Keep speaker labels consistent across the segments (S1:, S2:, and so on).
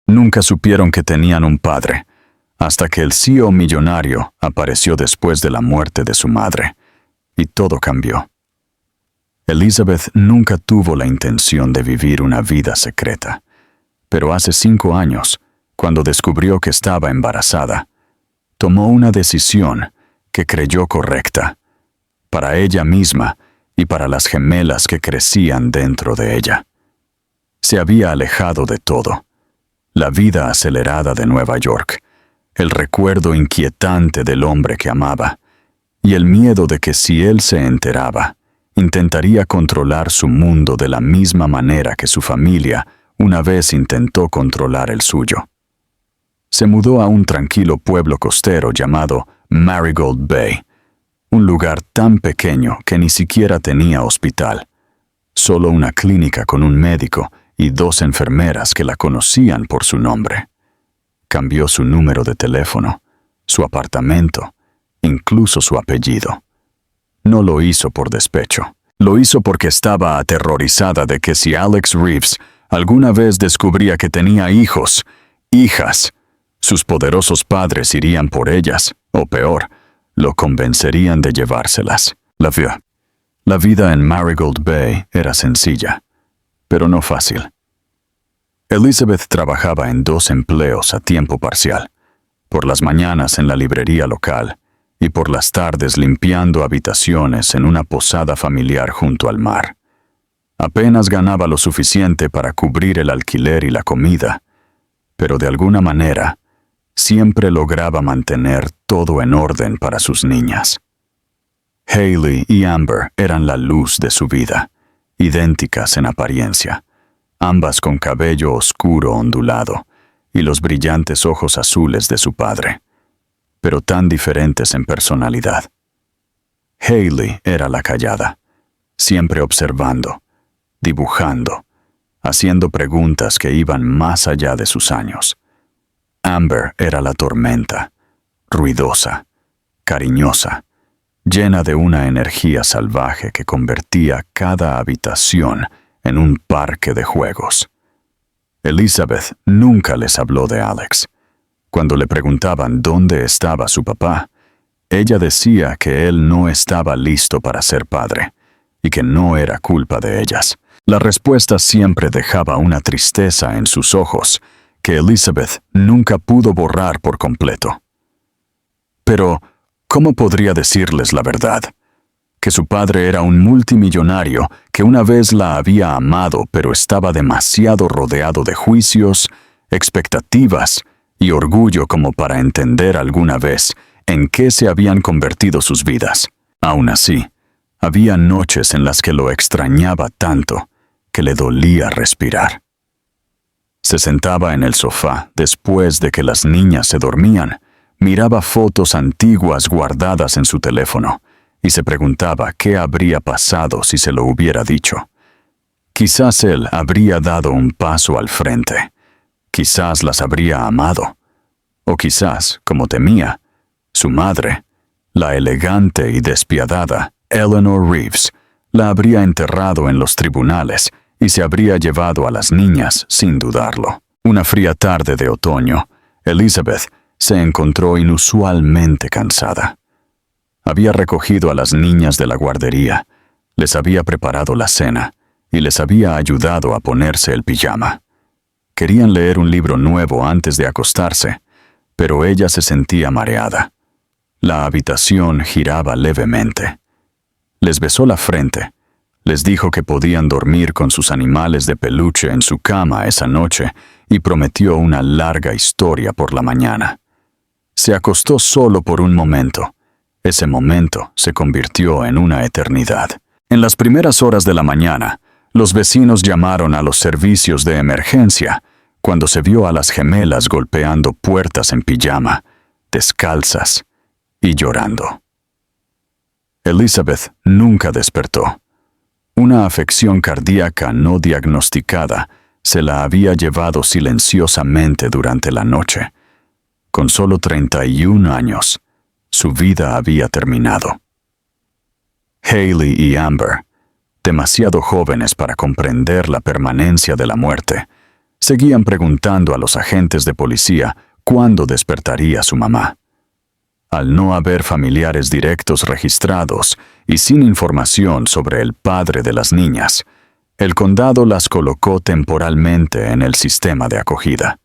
S1: Nunca supieron que tenían un padre, hasta que el CEO millonario apareció después de la muerte de su madre, y todo cambió. Elizabeth nunca tuvo la intención de vivir una vida secreta, pero hace 5 años, cuando descubrió que estaba embarazada, tomó una decisión que creyó correcta, para ella misma y para las gemelas que crecían dentro de ella. Se había alejado de todo, la vida acelerada de Nueva York, el recuerdo inquietante del hombre que amaba, y el miedo de que si él se enteraba, intentaría controlar su mundo de la misma manera que su familia una vez intentó controlar el suyo. Se mudó a un tranquilo pueblo costero llamado Marigold Bay, un lugar tan pequeño que ni siquiera tenía hospital, solo una clínica con un médico y 2 enfermeras que la conocían por su nombre. Cambió su número de teléfono, su apartamento, incluso su apellido. No lo hizo por despecho. Lo hizo porque estaba aterrorizada de que si Alex Reeves alguna vez descubría que tenía hijos, hijas, sus poderosos padres irían por ellas, o peor, lo convencerían de llevárselas. La vida en Marigold Bay era sencilla, pero no fácil. Elizabeth trabajaba en 2 empleos a tiempo parcial, por las mañanas en la librería local y por las tardes limpiando habitaciones en una posada familiar junto al mar. Apenas ganaba lo suficiente para cubrir el alquiler y la comida, pero de alguna manera siempre lograba mantener todo en orden para sus niñas. Hailey y Amber eran la luz de su vida, idénticas en apariencia, ambas con cabello oscuro ondulado y los brillantes ojos azules de su padre, pero tan diferentes en personalidad. Hailey era la callada, siempre observando, dibujando, haciendo preguntas que iban más allá de sus años. Amber era la tormenta, ruidosa, cariñosa, llena de una energía salvaje que convertía cada habitación en un parque de juegos. Elizabeth nunca les habló de Alex. Cuando le preguntaban dónde estaba su papá, ella decía que él no estaba listo para ser padre y que no era culpa de ellas. La respuesta siempre dejaba una tristeza en sus ojos que Elizabeth nunca pudo borrar por completo. Pero, ¿cómo podría decirles la verdad? Que su padre era un multimillonario que una vez la había amado, pero estaba demasiado rodeado de juicios, expectativas y orgullo como para entender alguna vez en qué se habían convertido sus vidas. Aún así, había noches en las que lo extrañaba tanto que le dolía respirar. Se sentaba en el sofá después de que las niñas se dormían, miraba fotos antiguas guardadas en su teléfono y se preguntaba qué habría pasado si se lo hubiera dicho. Quizás él habría dado un paso al frente. Quizás las habría amado. O quizás, como temía, su madre, la elegante y despiadada Eleanor Reeves, la habría enterrado en los tribunales y se habría llevado a las niñas sin dudarlo. Una fría tarde de otoño, Elizabeth se encontró inusualmente cansada. Había recogido a las niñas de la guardería, les había preparado la cena y les había ayudado a ponerse el pijama. Querían leer un libro nuevo antes de acostarse, pero ella se sentía mareada. La habitación giraba levemente. Les besó la frente, les dijo que podían dormir con sus animales de peluche en su cama esa noche y prometió una larga historia por la mañana. Se acostó solo por un momento. Ese momento se convirtió en una eternidad. En las primeras horas de la mañana, los vecinos llamaron a los servicios de emergencia cuando se vio a las gemelas golpeando puertas en pijama, descalzas y llorando. Elizabeth nunca despertó. Una afección cardíaca no diagnosticada se la había llevado silenciosamente durante la noche. Con solo 31 años, su vida había terminado. Hailey y Amber, demasiado jóvenes para comprender la permanencia de la muerte, seguían preguntando a los agentes de policía cuándo despertaría su mamá. Al no haber familiares directos registrados y sin información sobre el padre de las niñas, el condado las colocó temporalmente en el sistema de acogida.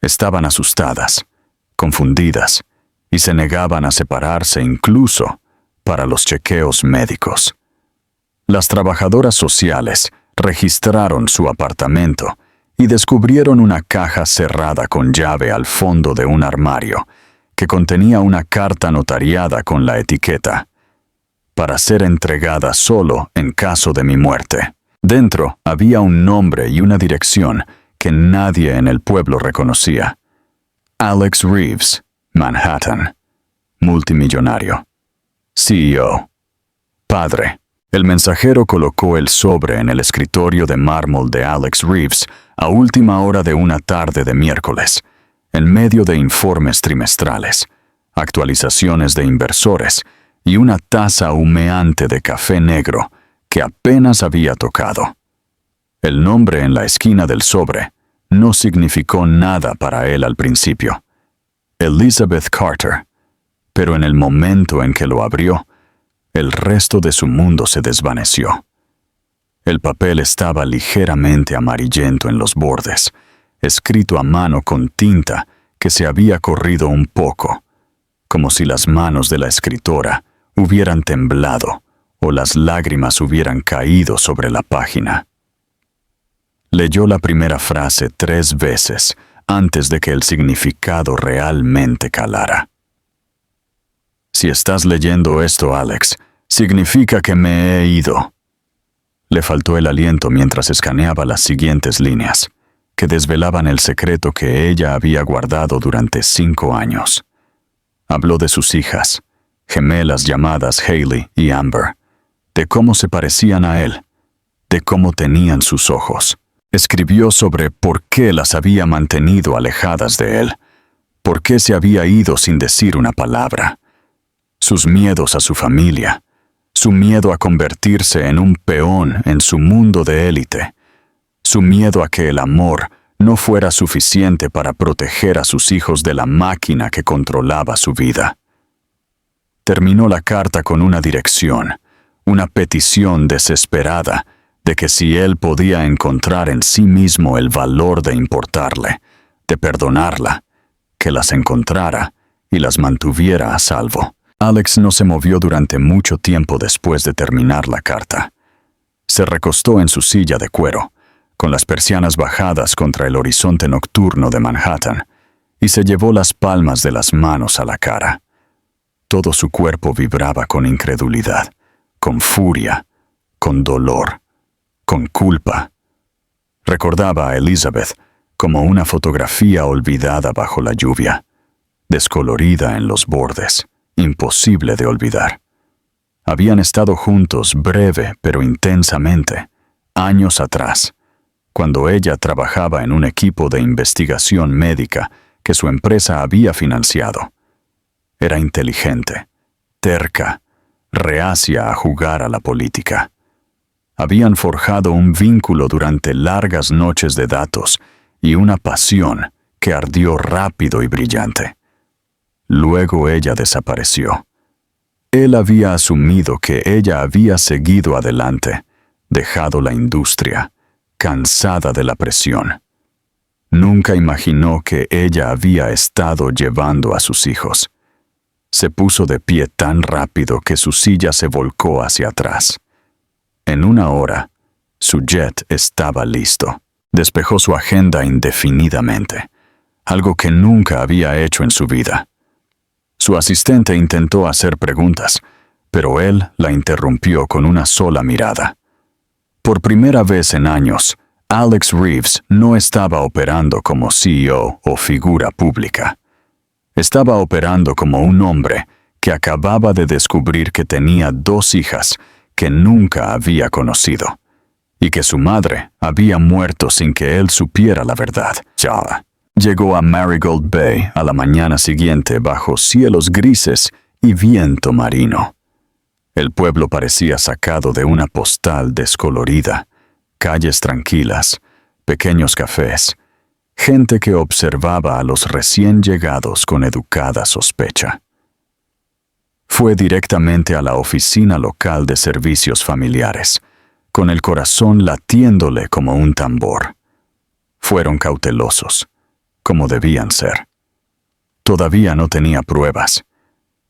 S1: Estaban asustadas, confundidas, y se negaban a separarse incluso para los chequeos médicos. Las trabajadoras sociales registraron su apartamento y descubrieron una caja cerrada con llave al fondo de un armario que contenía una carta notariada con la etiqueta: para ser entregada solo en caso de mi muerte. Dentro había un nombre y una dirección que nadie en el pueblo reconocía. Alex Reeves, Manhattan. Multimillonario. CEO. Padre. El mensajero colocó el sobre en el escritorio de mármol de Alex Reeves a última hora de una tarde de miércoles, en medio de informes trimestrales, actualizaciones de inversores y una taza humeante de café negro que apenas había tocado. El nombre en la esquina del sobre no significó nada para él al principio. Elizabeth Carter. Pero en el momento en que lo abrió, el resto de su mundo se desvaneció. El papel estaba ligeramente amarillento en los bordes, escrito a mano con tinta que se había corrido un poco, como si las manos de la escritora hubieran temblado o las lágrimas hubieran caído sobre la página. Leyó la primera frase 3 veces antes de que el significado realmente calara. Si estás leyendo esto, Alex, significa que me he ido. Le faltó el aliento mientras escaneaba las siguientes líneas, que desvelaban el secreto que ella había guardado durante 5 años. Habló de sus hijas, gemelas llamadas Hailey y Amber, de cómo se parecían a él, de cómo tenían sus ojos. Escribió sobre por qué las había mantenido alejadas de él, por qué se había ido sin decir una palabra, sus miedos a su familia, su miedo a convertirse en un peón en su mundo de élite, su miedo a que el amor no fuera suficiente para proteger a sus hijos de la máquina que controlaba su vida. Terminó la carta con una dirección, una petición desesperada de que si él podía encontrar en sí mismo el valor de importarle, de perdonarla, que las encontrara y las mantuviera a salvo. Alex no se movió durante mucho tiempo después de terminar la carta. Se recostó en su silla de cuero, con las persianas bajadas contra el horizonte nocturno de Manhattan, y se llevó las palmas de las manos a la cara. Todo su cuerpo vibraba con incredulidad, con furia, con dolor, con culpa. Recordaba a Elizabeth como una fotografía olvidada bajo la lluvia, descolorida en los bordes, imposible de olvidar. Habían estado juntos breve pero intensamente, años atrás, cuando ella trabajaba en un equipo de investigación médica que su empresa había financiado. Era inteligente, terca, reacia a jugar a la política. Habían forjado un vínculo durante largas noches de datos y una pasión que ardió rápido y brillante. Luego ella desapareció. Él había asumido que ella había seguido adelante, dejado la industria, cansada de la presión. Nunca imaginó que ella había estado llevando a sus hijos. Se puso de pie tan rápido que su silla se volcó hacia atrás. En una hora, su jet estaba listo. Despejó su agenda indefinidamente, algo que nunca había hecho en su vida. Su asistente intentó hacer preguntas, pero él la interrumpió con una sola mirada. Por primera vez en años, Alex Reeves no estaba operando como CEO o figura pública. Estaba operando como un hombre que acababa de descubrir que tenía 2 hijas que nunca había conocido, y que su madre había muerto sin que él supiera la verdad. Llegó a Marigold Bay a la mañana siguiente bajo cielos grises y viento marino. El pueblo parecía sacado de una postal descolorida, calles tranquilas, pequeños cafés, gente que observaba a los recién llegados con educada sospecha. Fue directamente a la oficina local de servicios familiares, con el corazón latiéndole como un tambor. Fueron cautelosos, como debían ser. Todavía no tenía pruebas,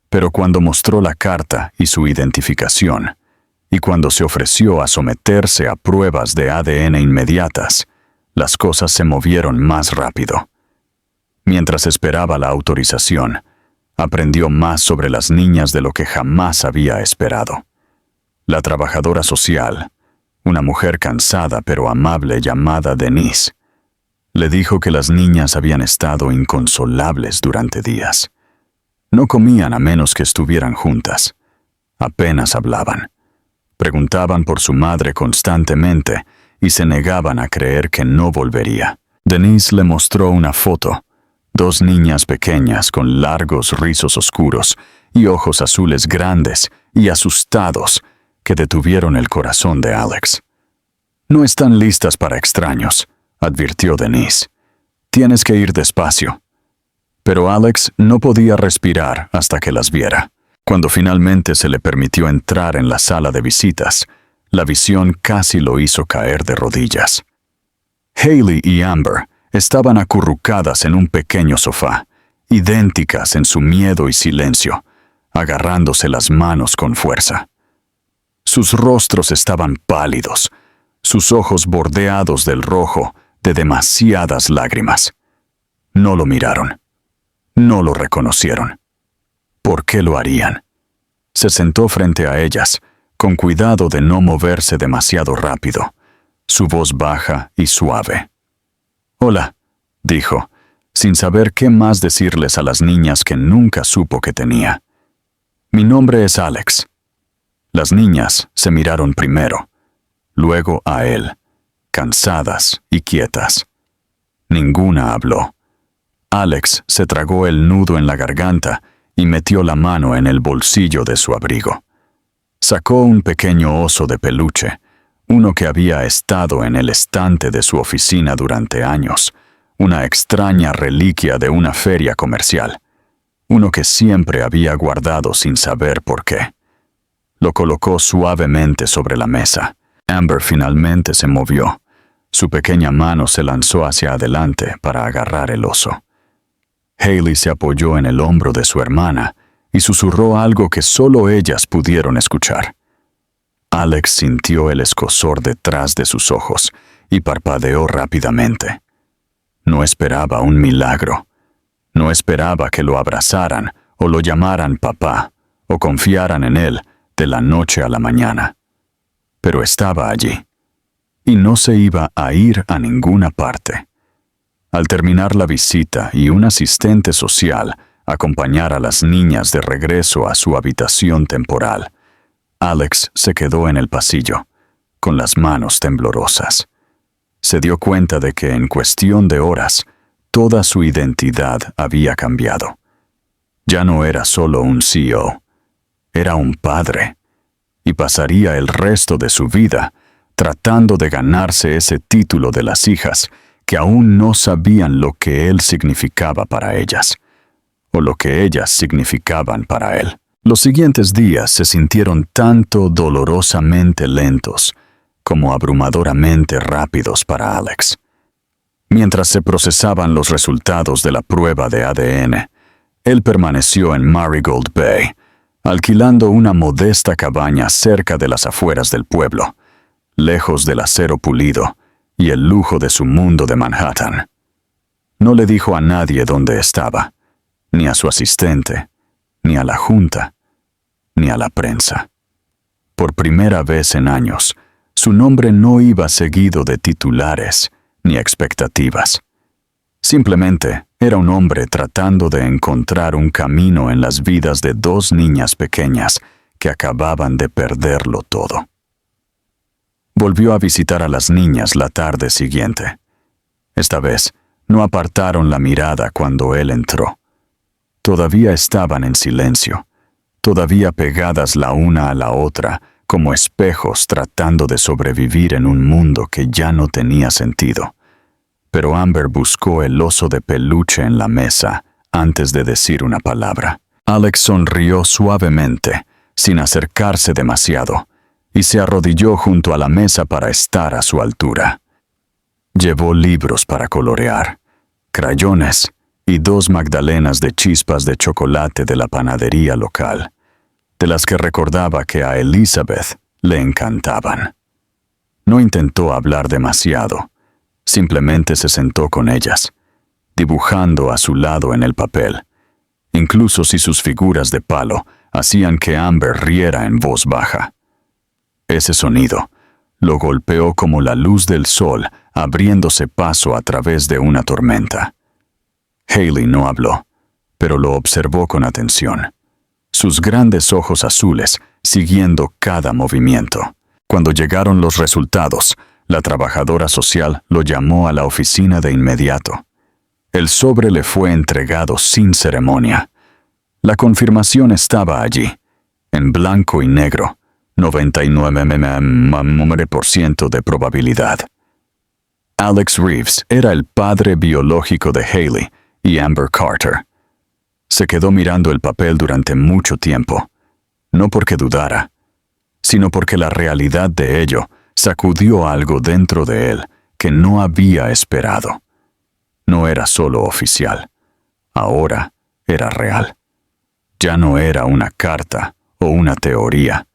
S1: pero cuando mostró la carta y su identificación, y cuando se ofreció a someterse a pruebas de ADN inmediatas, las cosas se movieron más rápido. Mientras esperaba la autorización, aprendió más sobre las niñas de lo que jamás había esperado. La trabajadora social, una mujer cansada pero amable llamada Denise, le dijo que las niñas habían estado inconsolables durante días. No comían a menos que estuvieran juntas. Apenas hablaban. Preguntaban por su madre constantemente y se negaban a creer que no volvería. Denise le mostró una foto. 2 niñas pequeñas con largos rizos oscuros y ojos azules grandes y asustados que detuvieron el corazón de Alex. «No están listas para extraños», advirtió Denise. «Tienes que ir despacio». Pero Alex no podía respirar hasta que las viera. Cuando finalmente se le permitió entrar en la sala de visitas, la visión casi lo hizo caer de rodillas. Hailey y Amber estaban acurrucadas en un pequeño sofá, idénticas en su miedo y silencio, agarrándose las manos con fuerza. Sus rostros estaban pálidos, sus ojos bordeados del rojo de demasiadas lágrimas. No lo miraron. No lo reconocieron. ¿Por qué lo harían? Se sentó frente a ellas, con cuidado de no moverse demasiado rápido, su voz baja y suave. «Hola», dijo, sin saber qué más decirles a las niñas que nunca supo que tenía. «Mi nombre es Alex». Las niñas se miraron primero, luego a él, cansadas y quietas. Ninguna habló. Alex se tragó el nudo en la garganta y metió la mano en el bolsillo de su abrigo. Sacó un pequeño oso de peluche, uno que había estado en el estante de su oficina durante años, una extraña reliquia de una feria comercial, uno que siempre había guardado sin saber por qué. Lo colocó suavemente sobre la mesa. Amber finalmente se movió. Su pequeña mano se lanzó hacia adelante para agarrar el oso. Hailey se apoyó en el hombro de su hermana y susurró algo que solo ellas pudieron escuchar. Alex sintió el escozor detrás de sus ojos y parpadeó rápidamente. No esperaba un milagro. No esperaba que lo abrazaran o lo llamaran papá o confiaran en él de la noche a la mañana. Pero estaba allí y no se iba a ir a ninguna parte. Al terminar la visita y un asistente social acompañar a las niñas de regreso a su habitación temporal, Alex se quedó en el pasillo, con las manos temblorosas. Se dio cuenta de que en cuestión de horas, toda su identidad había cambiado. Ya no era solo un CEO, era un padre, y pasaría el resto de su vida tratando de ganarse ese título de las hijas que aún no sabían lo que él significaba para ellas, o lo que ellas significaban para él. Los siguientes días se sintieron tanto dolorosamente lentos como abrumadoramente rápidos para Alex. Mientras se procesaban los resultados de la prueba de ADN, él permaneció en Marigold Bay, alquilando una modesta cabaña cerca de las afueras del pueblo, lejos del acero pulido y el lujo de su mundo de Manhattan. No le dijo a nadie dónde estaba, ni a su asistente, ni a la junta, ni a la prensa. Por primera vez en años, su nombre no iba seguido de titulares ni expectativas. Simplemente era un hombre tratando de encontrar un camino en las vidas de 2 niñas pequeñas que acababan de perderlo todo. Volvió a visitar a las niñas la tarde siguiente. Esta vez, no apartaron la mirada cuando él entró. Todavía estaban en silencio, todavía pegadas la una a la otra, como espejos tratando de sobrevivir en un mundo que ya no tenía sentido, pero Amber buscó el oso de peluche en la mesa antes de decir una palabra. Alex sonrió suavemente, sin acercarse demasiado, y se arrodilló junto a la mesa para estar a su altura. Llevó libros para colorear, crayones y 2 magdalenas de chispas de chocolate de la panadería local, de las que recordaba que a Elizabeth le encantaban. No intentó hablar demasiado, simplemente se sentó con ellas, dibujando a su lado en el papel, incluso si sus figuras de palo hacían que Amber riera en voz baja. Ese sonido lo golpeó como la luz del sol abriéndose paso a través de una tormenta. Hailey no habló, pero lo observó con atención, sus grandes ojos azules siguiendo cada movimiento. Cuando llegaron los resultados, la trabajadora social lo llamó a la oficina de inmediato. El sobre le fue entregado sin ceremonia. La confirmación estaba allí, en blanco y negro, 99% de probabilidad. Alex Reeves era el padre biológico de Hailey y Amber Carter. Se quedó mirando el papel durante mucho tiempo, no porque dudara, sino porque la realidad de ello sacudió algo dentro de él que no había esperado. No era solo oficial, ahora era real. Ya no era una carta o una teoría,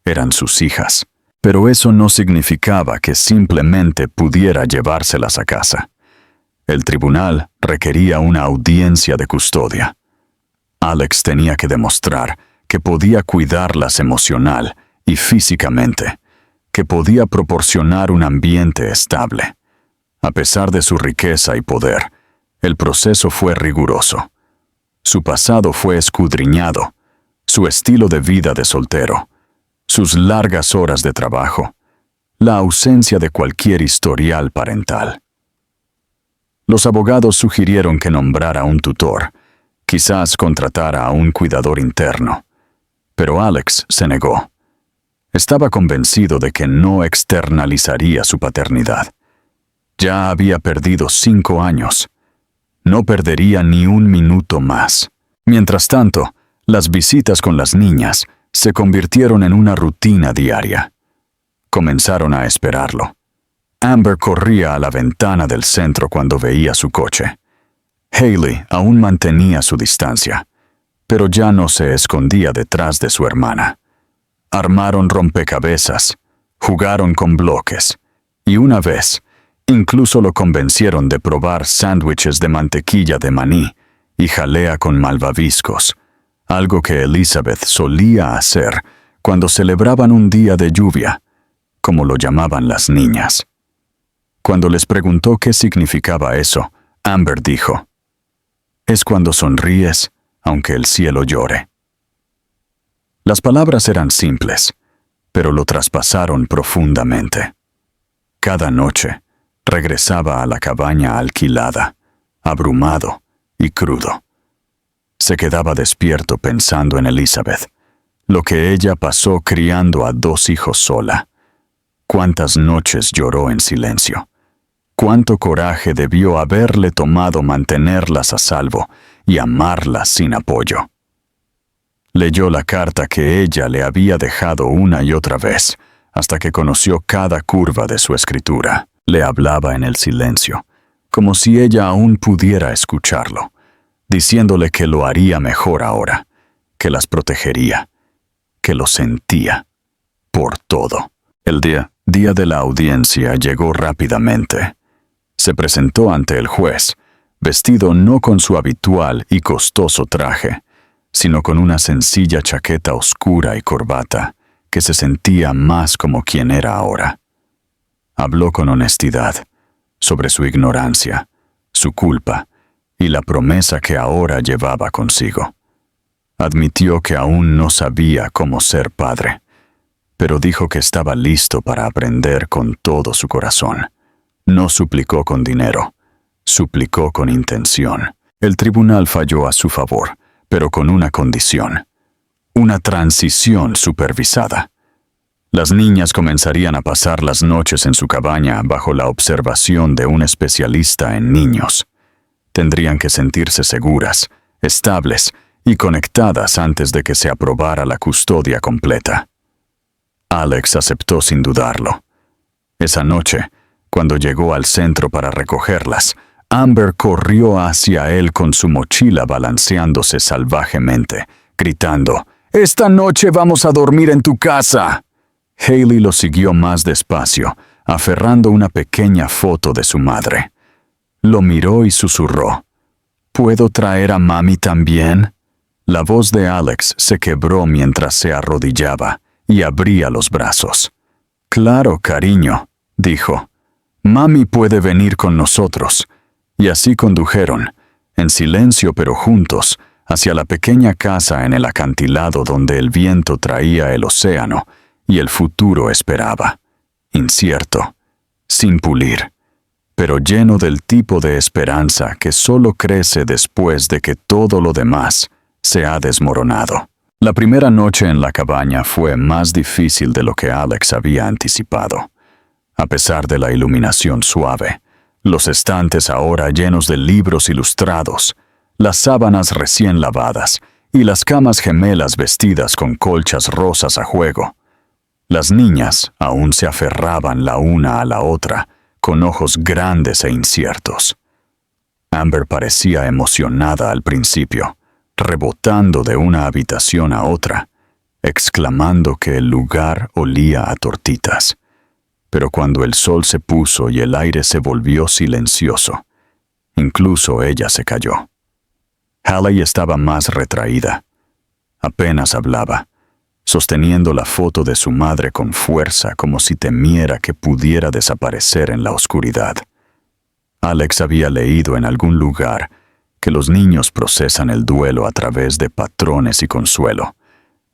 S1: eran sus hijas. Pero eso no significaba que simplemente pudiera llevárselas a casa. El tribunal requería una audiencia de custodia. Alex tenía que demostrar que podía cuidarlas emocional y físicamente, que podía proporcionar un ambiente estable. A pesar de su riqueza y poder, el proceso fue riguroso. Su pasado fue escudriñado, su estilo de vida de soltero, sus largas horas de trabajo, la ausencia de cualquier historial parental. Los abogados sugirieron que nombrara un tutor, quizás contratara a un cuidador interno, pero Alex se negó. Estaba convencido de que no externalizaría su paternidad. Ya había perdido 5 años. No perdería ni un minuto más. Mientras tanto, las visitas con las niñas se convirtieron en una rutina diaria. Comenzaron a esperarlo. Amber corría a la ventana del centro cuando veía su coche. Hailey aún mantenía su distancia, pero ya no se escondía detrás de su hermana. Armaron rompecabezas, jugaron con bloques, y una vez, incluso lo convencieron de probar sándwiches de mantequilla de maní y jalea con malvaviscos, algo que Elizabeth solía hacer cuando celebraban un día de lluvia, como lo llamaban las niñas. Cuando les preguntó qué significaba eso, Amber dijo: «Es cuando sonríes, aunque el cielo llore». Las palabras eran simples, pero lo traspasaron profundamente. Cada noche, regresaba a la cabaña alquilada, abrumado y crudo. Se quedaba despierto pensando en Elizabeth, lo que ella pasó criando a 2 hijos sola. Cuántas noches lloró en silencio. Cuánto coraje debió haberle tomado mantenerlas a salvo y amarlas sin apoyo. Leyó la carta que ella le había dejado una y otra vez, hasta que conoció cada curva de su escritura. Le hablaba en el silencio, como si ella aún pudiera escucharlo, diciéndole que lo haría mejor ahora, que las protegería, que lo sentía, por todo. El día de la audiencia llegó rápidamente. Se presentó ante el juez, vestido no con su habitual y costoso traje, sino con una sencilla chaqueta oscura y corbata, que se sentía más como quien era ahora. Habló con honestidad sobre su ignorancia, su culpa y la promesa que ahora llevaba consigo. Admitió que aún no sabía cómo ser padre, pero dijo que estaba listo para aprender con todo su corazón. No suplicó con dinero, suplicó con intención. El tribunal falló a su favor, pero con una condición: una transición supervisada. Las niñas comenzarían a pasar las noches en su cabaña bajo la observación de un especialista en niños. Tendrían que sentirse seguras, estables y conectadas antes de que se aprobara la custodia completa. Alex aceptó sin dudarlo. Esa noche, cuando llegó al centro para recogerlas, Amber corrió hacia él con su mochila balanceándose salvajemente, gritando, «¡Esta noche vamos a dormir en tu casa!». Hailey lo siguió más despacio, aferrando una pequeña foto de su madre. Lo miró y susurró, «¿Puedo traer a mami también?». La voz de Alex se quebró mientras se arrodillaba y abría los brazos. «Claro, cariño», dijo. «Mami puede venir con nosotros». Y así condujeron, en silencio pero juntos, hacia la pequeña casa en el acantilado donde el viento traía el océano y el futuro esperaba, incierto, sin pulir, pero lleno del tipo de esperanza que solo crece después de que todo lo demás se ha desmoronado. La primera noche en la cabaña fue más difícil de lo que Alex había anticipado. A pesar de la iluminación suave, los estantes ahora llenos de libros ilustrados, las sábanas recién lavadas y las camas gemelas vestidas con colchas rosas a juego. Las niñas aún se aferraban la una a la otra, con ojos grandes e inciertos. Amber parecía emocionada al principio, rebotando de una habitación a otra, exclamando que el lugar olía a tortitas. Pero cuando el sol se puso y el aire se volvió silencioso, incluso ella se calló. Haley estaba más retraída. Apenas hablaba, sosteniendo la foto de su madre con fuerza como si temiera que pudiera desaparecer en la oscuridad. Alex había leído en algún lugar que los niños procesan el duelo a través de patrones y consuelo,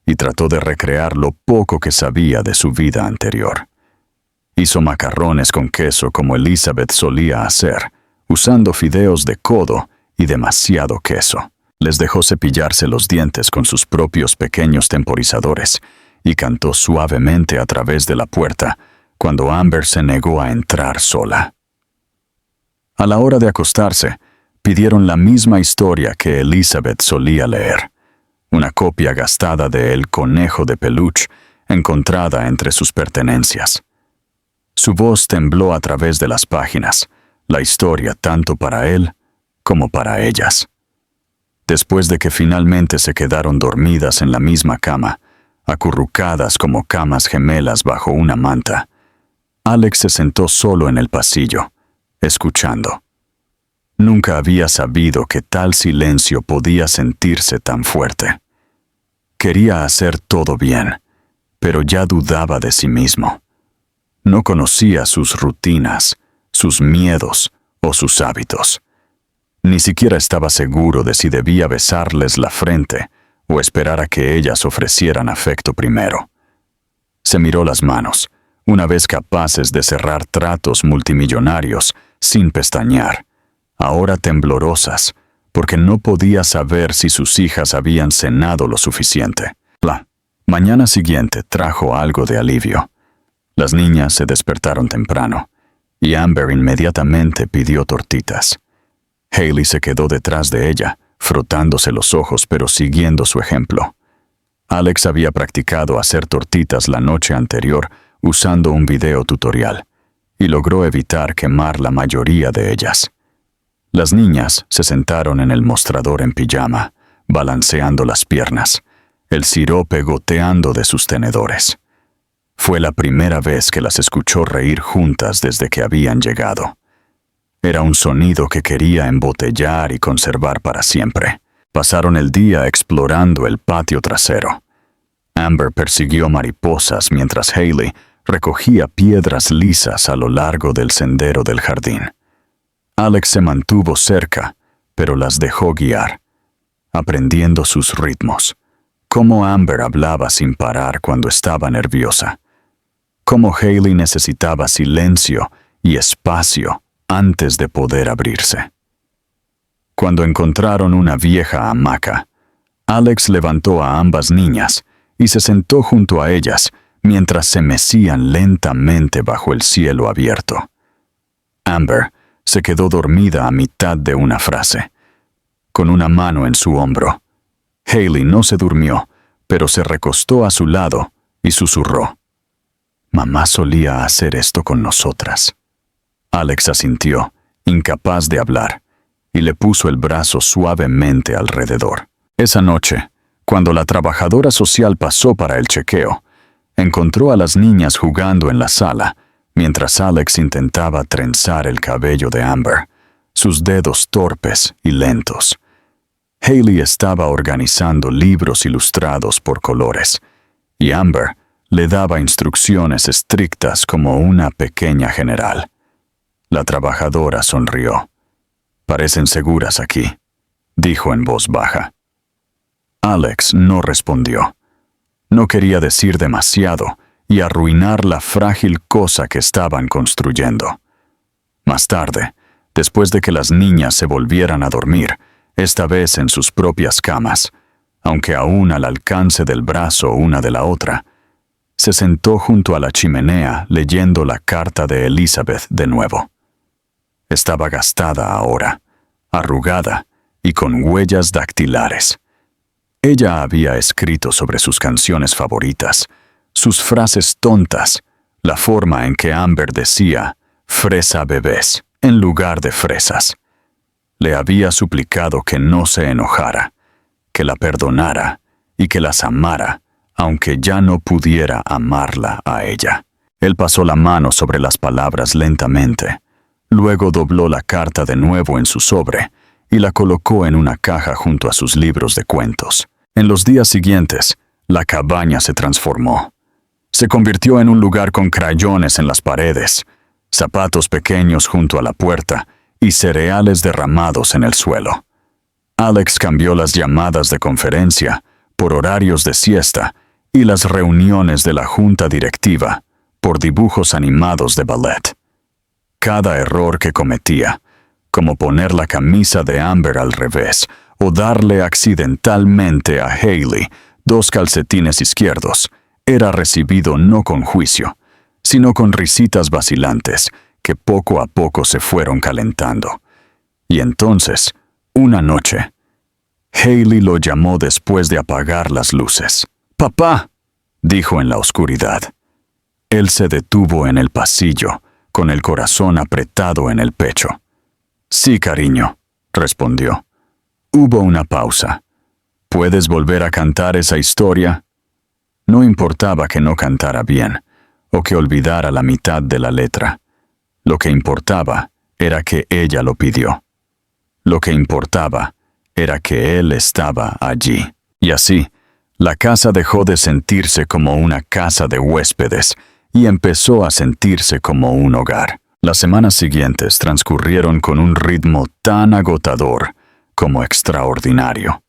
S1: y trató de recrear lo poco que sabía de su vida anterior. Hizo macarrones con queso como Elizabeth solía hacer, usando fideos de codo y demasiado queso. Les dejó cepillarse los dientes con sus propios pequeños temporizadores y cantó suavemente a través de la puerta cuando Amber se negó a entrar sola. A la hora de acostarse, pidieron la misma historia que Elizabeth solía leer, una copia gastada de El conejo de peluche encontrada entre sus pertenencias. Su voz tembló a través de las páginas, la historia tanto para él como para ellas. Después de que finalmente se quedaron dormidas en la misma cama, acurrucadas como camas gemelas bajo una manta, Alex se sentó solo en el pasillo, escuchando. Nunca había sabido que tal silencio podía sentirse tan fuerte. Quería hacer todo bien, pero ya dudaba de sí mismo. No conocía sus rutinas, sus miedos o sus hábitos. Ni siquiera estaba seguro de si debía besarles la frente o esperar a que ellas ofrecieran afecto primero. Se miró las manos, una vez capaces de cerrar tratos multimillonarios sin pestañear, ahora temblorosas, porque no podía saber si sus hijas habían cenado lo suficiente. La mañana siguiente trajo algo de alivio. Las niñas se despertaron temprano, y Amber inmediatamente pidió tortitas. Hailey se quedó detrás de ella, frotándose los ojos pero siguiendo su ejemplo. Alex había practicado hacer tortitas la noche anterior usando un video tutorial, y logró evitar quemar la mayoría de ellas. Las niñas se sentaron en el mostrador en pijama, balanceando las piernas, el sirope goteando de sus tenedores. Fue la primera vez que las escuchó reír juntas desde que habían llegado. Era un sonido que quería embotellar y conservar para siempre. Pasaron el día explorando el patio trasero. Amber persiguió mariposas mientras Hailey recogía piedras lisas a lo largo del sendero del jardín. Alex se mantuvo cerca, pero las dejó guiar, aprendiendo sus ritmos. Cómo Amber hablaba sin parar cuando estaba nerviosa. Cómo Hailey necesitaba silencio y espacio antes de poder abrirse. Cuando encontraron una vieja hamaca, Alex levantó a ambas niñas y se sentó junto a ellas mientras se mecían lentamente bajo el cielo abierto. Amber se quedó dormida a mitad de una frase, con una mano en su hombro. Hailey no se durmió, pero se recostó a su lado y susurró: «Mamá solía hacer esto con nosotras». Alex asintió, incapaz de hablar, y le puso el brazo suavemente alrededor. Esa noche, cuando la trabajadora social pasó para el chequeo, encontró a las niñas jugando en la sala, mientras Alex intentaba trenzar el cabello de Amber, sus dedos torpes y lentos. Hailey estaba organizando libros ilustrados por colores, y Amber le daba instrucciones estrictas como una pequeña general. La trabajadora sonrió. «Parecen seguras aquí», dijo en voz baja. Alex no respondió. No quería decir demasiado y arruinar la frágil cosa que estaban construyendo. Más tarde, después de que las niñas se volvieran a dormir, esta vez en sus propias camas, aunque aún al alcance del brazo una de la otra, se sentó junto a la chimenea leyendo la carta de Elizabeth de nuevo. Estaba gastada ahora, arrugada y con huellas dactilares. Ella había escrito sobre sus canciones favoritas, sus frases tontas, la forma en que Amber decía «fresa bebés» en lugar de fresas. Le había suplicado que no se enojara, que la perdonara y que las amara, aunque ya no pudiera amarla a ella. Él pasó la mano sobre las palabras lentamente. Luego dobló la carta de nuevo en su sobre y la colocó en una caja junto a sus libros de cuentos. En los días siguientes, la cabaña se transformó. Se convirtió en un lugar con crayones en las paredes, zapatos pequeños junto a la puerta y cereales derramados en el suelo. Alex cambió las llamadas de conferencia por horarios de siesta y las reuniones de la junta directiva por dibujos animados de ballet. Cada error que cometía, como poner la camisa de Amber al revés o darle accidentalmente a Hailey 2 calcetines izquierdos, era recibido no con juicio, sino con risitas vacilantes que poco a poco se fueron calentando. Y entonces, una noche, Hailey lo llamó después de apagar las luces. «¡Papá!», dijo en la oscuridad. Él se detuvo en el pasillo, con el corazón apretado en el pecho. «Sí, cariño», respondió. Hubo una pausa. «¿Puedes volver a cantar esa historia?». No importaba que no cantara bien, o que olvidara la mitad de la letra. Lo que importaba era que ella lo pidió. Lo que importaba era que él estaba allí. Y así, la casa dejó de sentirse como una casa de huéspedes y empezó a sentirse como un hogar. Las semanas siguientes transcurrieron con un ritmo tan agotador como extraordinario.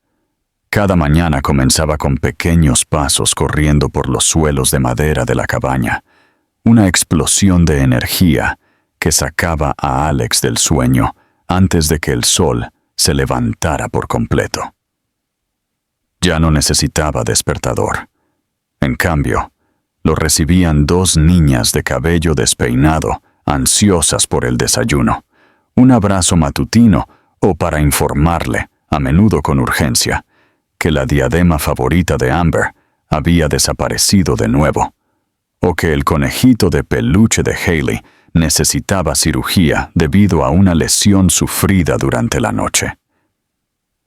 S1: Cada mañana comenzaba con pequeños pasos corriendo por los suelos de madera de la cabaña, una explosión de energía que sacaba a Alex del sueño antes de que el sol se levantara por completo. Ya no necesitaba despertador. En cambio, lo recibían 2 niñas de cabello despeinado, ansiosas por el desayuno, un abrazo matutino o para informarle, a menudo con urgencia, que la diadema favorita de Amber había desaparecido de nuevo, o que el conejito de peluche de Hailey necesitaba cirugía debido a una lesión sufrida durante la noche.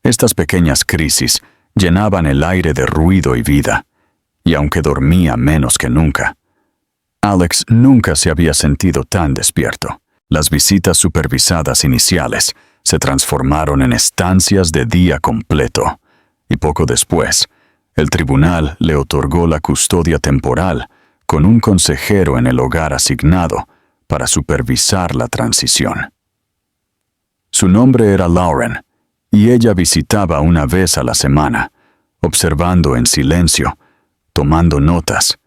S1: Estas pequeñas crisis llenaban el aire de ruido y vida, y aunque dormía menos que nunca, Alex nunca se había sentido tan despierto. Las visitas supervisadas iniciales se transformaron en estancias de día completo, y poco después, el tribunal le otorgó la custodia temporal con un consejero en el hogar asignado para supervisar la transición. Su nombre era Lauren, y ella visitaba una vez a la semana, observando en silencio, tomando notas,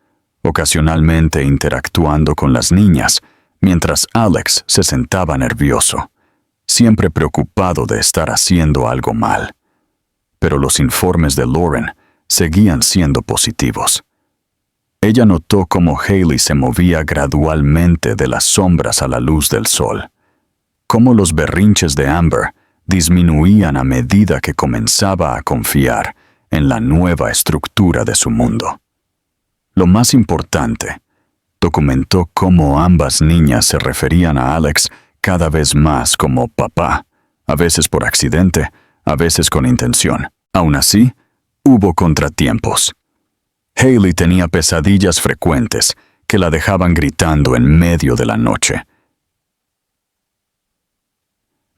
S1: ocasionalmente interactuando con las niñas, mientras Alex se sentaba nervioso, siempre preocupado de estar haciendo algo mal. Pero los informes de Lauren seguían siendo positivos. Ella notó cómo Hailey se movía gradualmente de las sombras a la luz del sol, cómo los berrinches de Amber disminuían a medida que comenzaba a confiar en la nueva estructura de su mundo. Lo más importante, documentó cómo ambas niñas se referían a Alex cada vez más como papá, a veces por accidente, a veces con intención. Aún así, hubo contratiempos. Hailey tenía pesadillas frecuentes que la dejaban gritando en medio de la noche,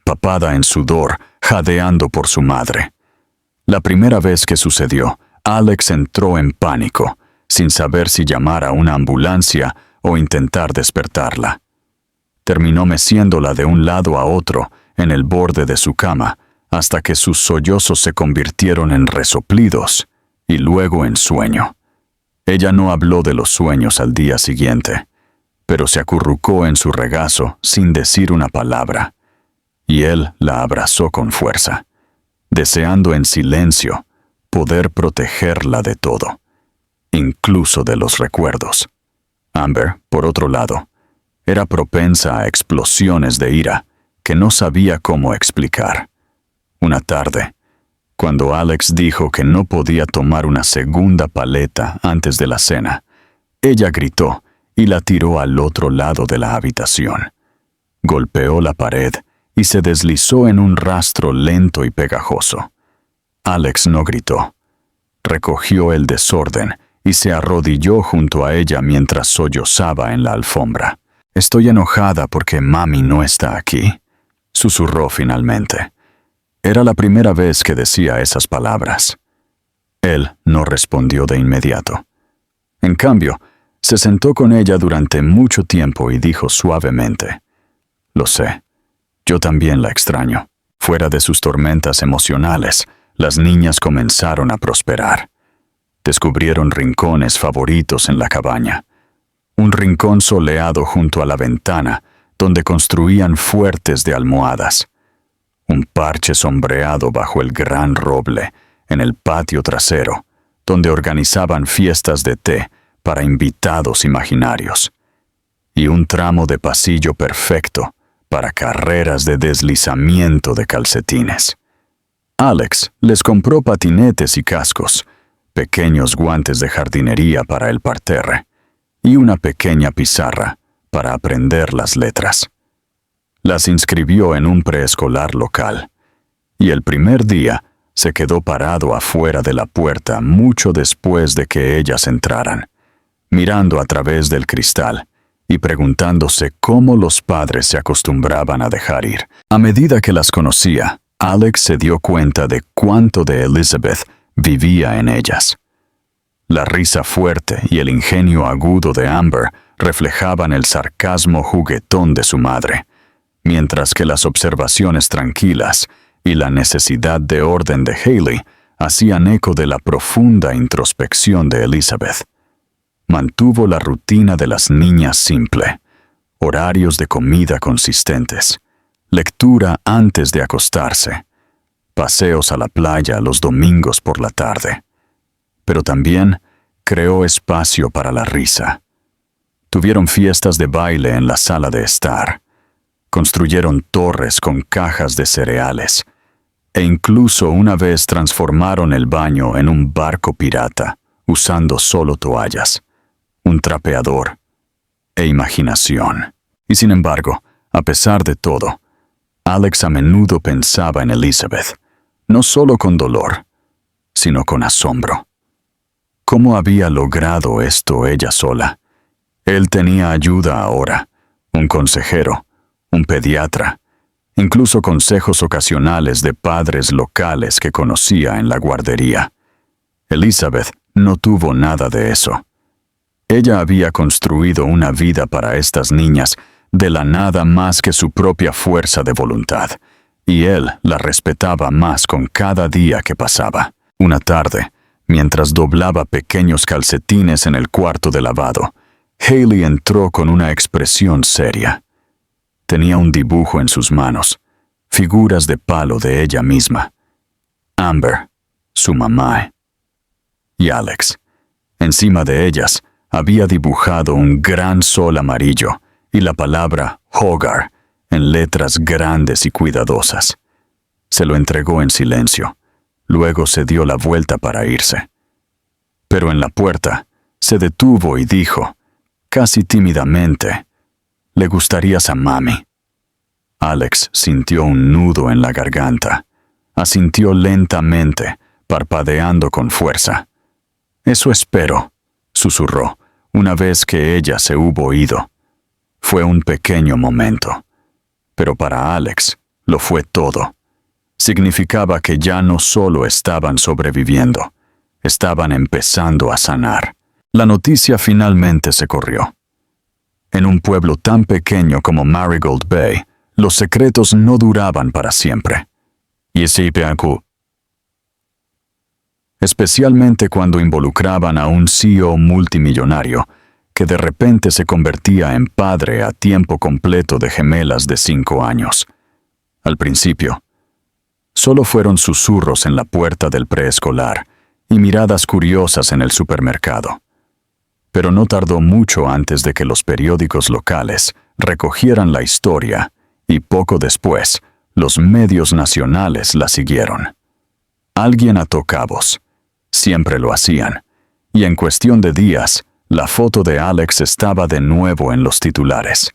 S1: papada en sudor, jadeando por su madre. La primera vez que sucedió, Alex entró en pánico, sin saber si llamar a una ambulancia o intentar despertarla. Terminó meciéndola de un lado a otro en el borde de su cama, hasta que sus sollozos se convirtieron en resoplidos y luego en sueño. Ella no habló de los sueños al día siguiente, pero se acurrucó en su regazo sin decir una palabra, y él la abrazó con fuerza, deseando en silencio poder protegerla de todo, incluso de los recuerdos. Amber, por otro lado, era propensa a explosiones de ira que no sabía cómo explicar. Una tarde, cuando Alex dijo que no podía tomar una segunda paleta antes de la cena, ella gritó y la tiró al otro lado de la habitación. Golpeó la pared y se deslizó en un rastro lento y pegajoso. Alex no gritó. Recogió el desorden y se arrodilló junto a ella mientras sollozaba en la alfombra. «Estoy enojada porque mami no está aquí», susurró finalmente. Era la primera vez que decía esas palabras. Él no respondió de inmediato. En cambio, se sentó con ella durante mucho tiempo y dijo suavemente: «Lo sé, yo también la extraño». Fuera de sus tormentas emocionales, las niñas comenzaron a prosperar. Descubrieron rincones favoritos en la cabaña. Un rincón soleado junto a la ventana, donde construían fuertes de almohadas. Un parche sombreado bajo el gran roble en el patio trasero, donde organizaban fiestas de té para invitados imaginarios. Y un tramo de pasillo perfecto para carreras de deslizamiento de calcetines. Alex les compró patinetes y cascos, pequeños guantes de jardinería para el parterre y una pequeña pizarra para aprender las letras. Las inscribió en un preescolar local, y el primer día se quedó parado afuera de la puerta mucho después de que ellas entraran, mirando a través del cristal y preguntándose cómo los padres se acostumbraban a dejar ir. A medida que las conocía, Alex se dio cuenta de cuánto de Elizabeth vivía en ellas. La risa fuerte y el ingenio agudo de Amber reflejaban el sarcasmo juguetón de su madre, mientras que las observaciones tranquilas y la necesidad de orden de Hailey hacían eco de la profunda introspección de Elizabeth. Mantuvo la rutina de las niñas simple, horarios de comida consistentes, lectura antes de acostarse, paseos a la playa los domingos por la tarde. Pero también creó espacio para la risa. Tuvieron fiestas de baile en la sala de estar. Construyeron torres con cajas de cereales, e incluso una vez transformaron el baño en un barco pirata, usando solo toallas, un trapeador e imaginación. Y sin embargo, a pesar de todo, Alex a menudo pensaba en Elizabeth, no solo con dolor, sino con asombro. ¿Cómo había logrado esto ella sola? Él tenía ayuda ahora, un consejero, un pediatra, incluso consejos ocasionales de padres locales que conocía en la guardería. Elizabeth no tuvo nada de eso. Ella había construido una vida para estas niñas de la nada más que su propia fuerza de voluntad, y él la respetaba más con cada día que pasaba. Una tarde, mientras doblaba pequeños calcetines en el cuarto de lavado, Hailey entró con una expresión seria. Tenía un dibujo en sus manos, figuras de palo de ella misma. Amber, su mamá, y Alex. Encima de ellas había dibujado un gran sol amarillo y la palabra Hogar en letras grandes y cuidadosas. Se lo entregó en silencio. Luego se dio la vuelta para irse. Pero en la puerta se detuvo y dijo, casi tímidamente, «¿Le gustarías a mami?» Alex sintió un nudo en la garganta. Asintió lentamente, parpadeando con fuerza. «Eso espero», susurró, una vez que ella se hubo ido. Fue un pequeño momento. Pero para Alex lo fue todo. Significaba que ya no solo estaban sobreviviendo, estaban empezando a sanar. La noticia finalmente se corrió. En un pueblo tan pequeño como Marigold Bay, los secretos no duraban para siempre. Especialmente cuando involucraban a un CEO multimillonario que de repente se convertía en padre a tiempo completo de gemelas de 5 años. Al principio, solo fueron susurros en la puerta del preescolar y miradas curiosas en el supermercado. Pero no tardó mucho antes de que los periódicos locales recogieran la historia y poco después los medios nacionales la siguieron. Alguien ató cabos. Siempre lo hacían. Y en cuestión de días, la foto de Alex estaba de nuevo en los titulares.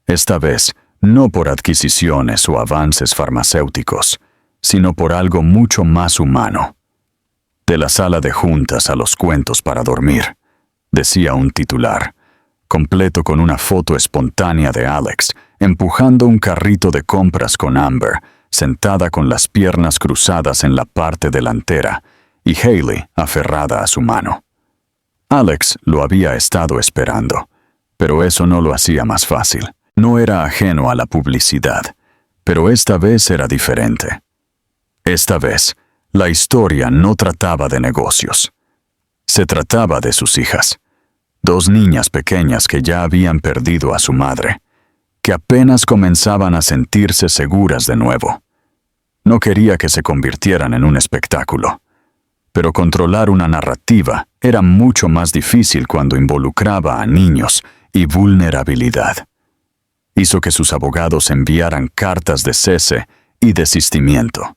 S1: Esta vez, no por adquisiciones o avances farmacéuticos, sino por algo mucho más humano. De la sala de juntas a los cuentos para dormir, decía un titular, completo con una foto espontánea de Alex, empujando un carrito de compras con Amber, sentada con las piernas cruzadas en la parte delantera, y Hailey aferrada a su mano. Alex lo había estado esperando, pero eso no lo hacía más fácil. No era ajeno a la publicidad, pero esta vez era diferente. Esta vez, la historia no trataba de negocios. Se trataba de sus hijas. 2 niñas pequeñas que ya habían perdido a su madre, que apenas comenzaban a sentirse seguras de nuevo. No quería que se convirtieran en un espectáculo. Pero controlar una narrativa era mucho más difícil cuando involucraba a niños y vulnerabilidad. Hizo que sus abogados enviaran cartas de cese y desistimiento.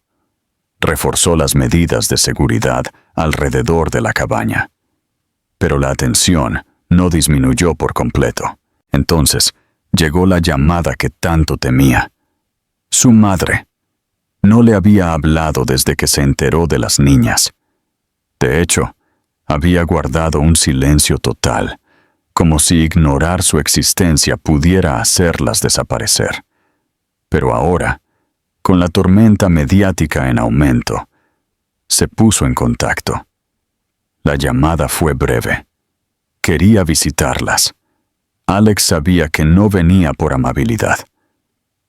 S1: Reforzó las medidas de seguridad alrededor de la cabaña. Pero la atención no disminuyó por completo. Entonces, llegó la llamada que tanto temía. Su madre. No le había hablado desde que se enteró de las niñas. De hecho, había guardado un silencio total, como si ignorar su existencia pudiera hacerlas desaparecer. Pero ahora, con la tormenta mediática en aumento, se puso en contacto. La llamada fue breve. Quería visitarlas. Alex sabía que no venía por amabilidad.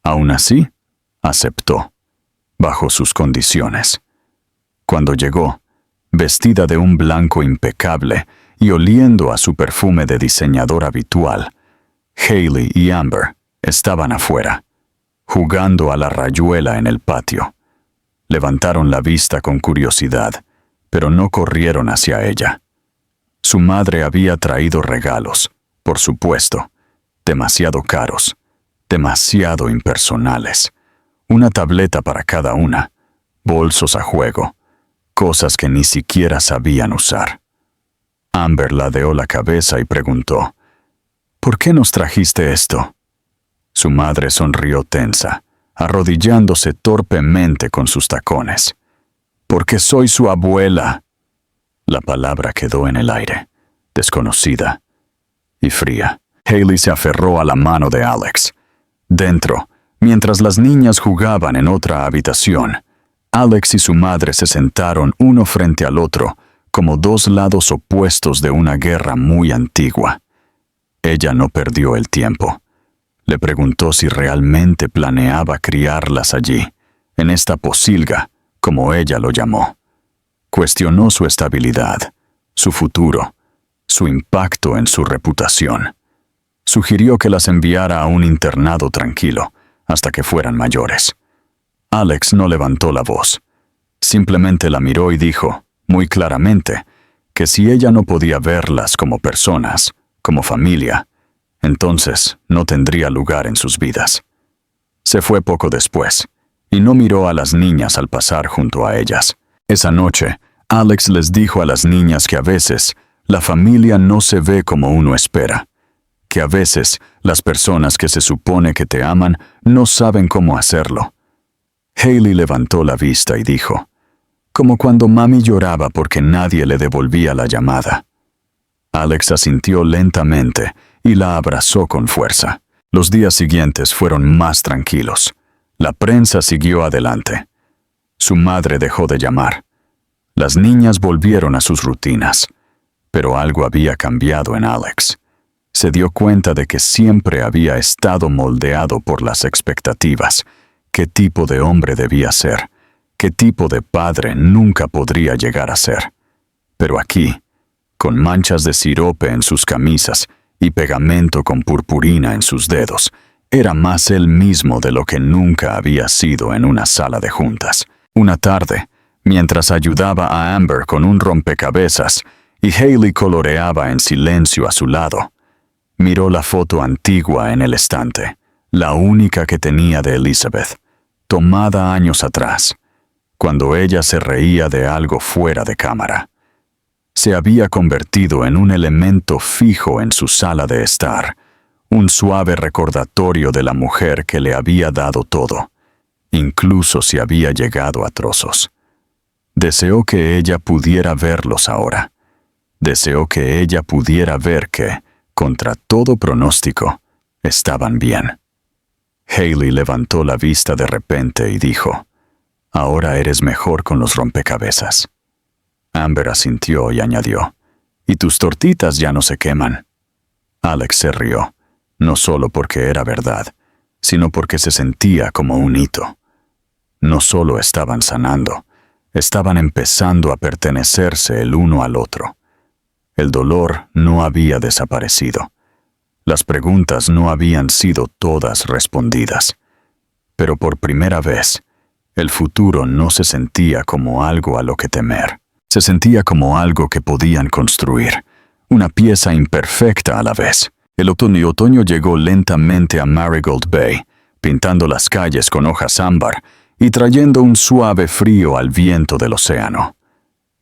S1: Aún así, aceptó, bajo sus condiciones. Cuando llegó, vestida de un blanco impecable y oliendo a su perfume de diseñador habitual, Hailey y Amber estaban afuera, jugando a la rayuela en el patio. Levantaron la vista con curiosidad, pero no corrieron hacia ella. Su madre había traído regalos, por supuesto, demasiado caros, demasiado impersonales. Una tableta para cada una, bolsos a juego, cosas que ni siquiera sabían usar. Amber ladeó la cabeza y preguntó, «¿Por qué nos trajiste esto?» Su madre sonrió tensa, arrodillándose torpemente con sus tacones. «Porque soy su abuela». La palabra quedó en el aire, desconocida y fría. Hailey se aferró a la mano de Alex. Dentro, mientras las niñas jugaban en otra habitación, Alex y su madre se sentaron uno frente al otro, como 2 lados opuestos de una guerra muy antigua. Ella no perdió el tiempo. Le preguntó si realmente planeaba criarlas allí, en esta pocilga, como ella lo llamó. Cuestionó su estabilidad, su futuro, su impacto en su reputación. Sugirió que las enviara a un internado tranquilo, hasta que fueran mayores. Alex no levantó la voz. Simplemente la miró y dijo, muy claramente, que si ella no podía verlas como personas, como familia, entonces no tendría lugar en sus vidas. Se fue poco después, y no miró a las niñas al pasar junto a ellas. Esa noche, Alex les dijo a las niñas que a veces la familia no se ve como uno espera, que a veces las personas que se supone que te aman no saben cómo hacerlo. Hailey levantó la vista y dijo, como cuando mami lloraba porque nadie le devolvía la llamada. Alex asintió lentamente y la abrazó con fuerza. Los días siguientes fueron más tranquilos. La prensa siguió adelante. Su madre dejó de llamar. Las niñas volvieron a sus rutinas, pero algo había cambiado en Alex. Se dio cuenta de que siempre había estado moldeado por las expectativas. ¿Qué tipo de hombre debía ser? ¿Qué tipo de padre nunca podría llegar a ser? Pero aquí, con manchas de sirope en sus camisas y pegamento con purpurina en sus dedos, era más él mismo de lo que nunca había sido en una sala de juntas. Una tarde, mientras ayudaba a Amber con un rompecabezas y Hailey coloreaba en silencio a su lado, miró la foto antigua en el estante, la única que tenía de Elizabeth, tomada años atrás, cuando ella se reía de algo fuera de cámara. Se había convertido en un elemento fijo en su sala de estar, un suave recordatorio de la mujer que le había dado todo, incluso si había llegado a trozos. Deseó que ella pudiera verlos ahora. Deseó que ella pudiera ver que, contra todo pronóstico, estaban bien. Hailey levantó la vista de repente y dijo, «Ahora eres mejor con los rompecabezas». Amber asintió y añadió, «Y tus tortitas ya no se queman». Alex se rió, no solo porque era verdad, sino porque se sentía como un hito. No solo estaban sanando, estaban empezando a pertenecerse el uno al otro. El dolor no había desaparecido. Las preguntas no habían sido todas respondidas. Pero por primera vez, el futuro no se sentía como algo a lo que temer. Se sentía como algo que podían construir, una pieza imperfecta a la vez. El otoño llegó lentamente a Marigold Bay, pintando las calles con hojas ámbar y trayendo un suave frío al viento del océano.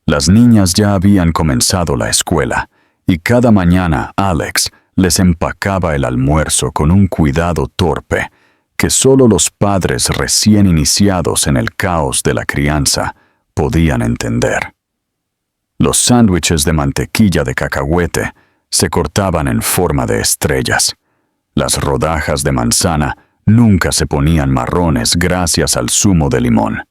S1: Las niñas ya habían comenzado la escuela, y cada mañana Alex les empacaba el almuerzo con un cuidado torpe que solo los padres recién iniciados en el caos de la crianza podían entender. Los sándwiches de mantequilla de cacahuete se cortaban en forma de estrellas. Las rodajas de manzana nunca se ponían marrones gracias al zumo de limón.